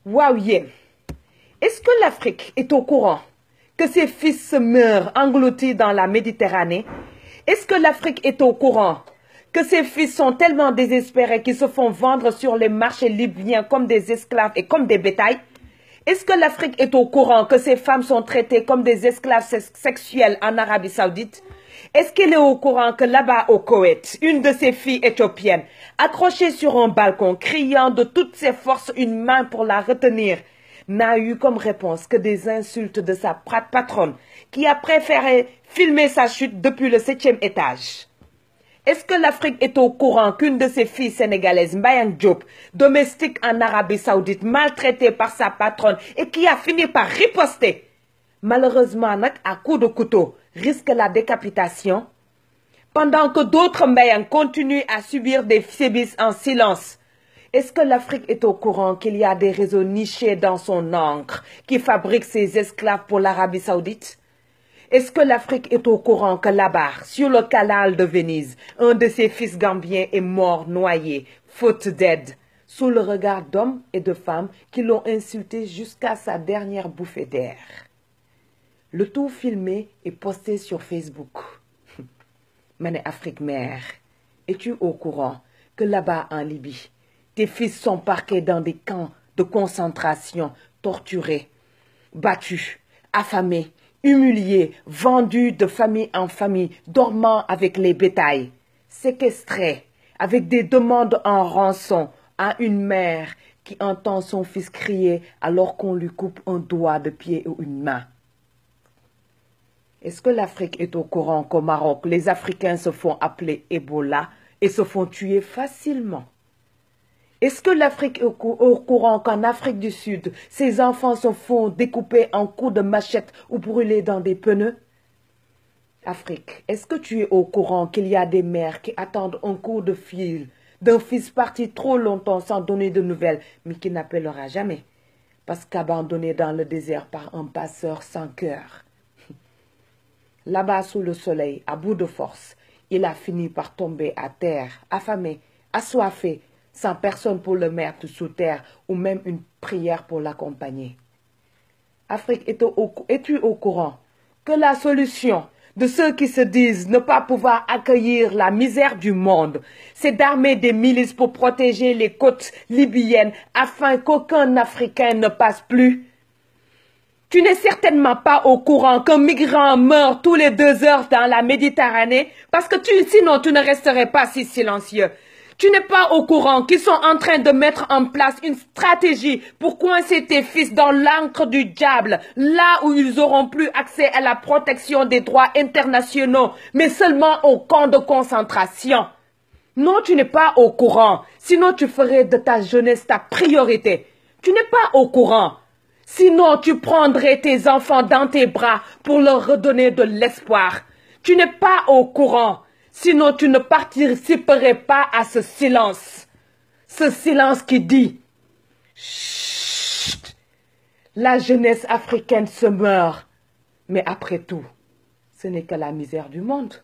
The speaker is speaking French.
Waouh, yeah. Est-ce que l'Afrique est au courant que ses fils se meurent engloutis dans la Méditerranée? Est-ce que l'Afrique est au courant que ses fils sont tellement désespérés qu'ils se font vendre sur les marchés libyens comme des esclaves et comme des bétails? Est-ce que l'Afrique est au courant que ces femmes sont traitées comme des esclaves sexuels en Arabie Saoudite? Est-ce qu'elle est au courant que là-bas au Koweït, une de ses filles éthiopiennes, accrochée sur un balcon, criant de toutes ses forces une main pour la retenir, n'a eu comme réponse que des insultes de sa patronne, qui a préféré filmer sa chute depuis le 7e étage? Est-ce que l'Afrique est au courant qu'une de ses filles sénégalaises, Mbayang Diop, domestique en Arabie Saoudite, maltraitée par sa patronne et qui a fini par riposter, malheureusement à coups de couteau, risque la décapitation, pendant que d'autres Mbayang continuent à subir des sévices en silence? Est-ce que l'Afrique est au courant qu'il y a des réseaux nichés dans son encre qui fabriquent ses esclaves pour l'Arabie Saoudite? Est-ce que l'Afrique est au courant que là-bas, sur le canal de Venise, un de ses fils gambiens est mort noyé, faute d'aide, sous le regard d'hommes et de femmes qui l'ont insulté jusqu'à sa dernière bouffée d'air? Le tout filmé et posté sur Facebook. Mané Afrique mère, es-tu au courant que là-bas en Libye, tes fils sont parqués dans des camps de concentration, torturés, battus, affamés, humiliés, vendus de famille en famille, dormant avec les bétails, séquestrés, avec des demandes en rançon à une mère qui entend son fils crier alors qu'on lui coupe un doigt de pied ou une main? Est-ce que l'Afrique est au courant qu'au Maroc, les Africains se font appeler Ebola et se font tuer facilement? Est-ce que l'Afrique est au courant qu'en Afrique du Sud, ces enfants se font découper en coups de machette ou brûler dans des pneus? Afrique, est-ce que tu es au courant qu'il y a des mères qui attendent un coup de fil d'un fils parti trop longtemps sans donner de nouvelles, mais qui n'appellera jamais, parce qu'abandonné dans le désert par un passeur sans cœur? Là-bas sous le soleil, à bout de force, il a fini par tomber à terre, affamé, assoiffé, sans personne pour le mettre sous terre ou même une prière pour l'accompagner. Afrique, es-tu au courant que la solution de ceux qui se disent ne pas pouvoir accueillir la misère du monde, c'est d'armer des milices pour protéger les côtes libyennes afin qu'aucun Africain ne passe plus? Tu n'es certainement pas au courant qu'un migrant meurt tous les 2 heures dans la Méditerranée parce que sinon tu ne resterais pas si silencieux. Tu n'es pas au courant qu'ils sont en train de mettre en place une stratégie pour coincer tes fils dans l'encre du diable, là où ils n'auront plus accès à la protection des droits internationaux, mais seulement au camp de concentration? Non, tu n'es pas au courant, sinon tu ferais de ta jeunesse ta priorité. Tu n'es pas au courant. Sinon, tu prendrais tes enfants dans tes bras pour leur redonner de l'espoir. Tu n'es pas au courant. Sinon, tu ne participerais pas à ce silence. Ce silence qui dit « Chut, la jeunesse africaine se meurt. » Mais après tout, ce n'est que la misère du monde.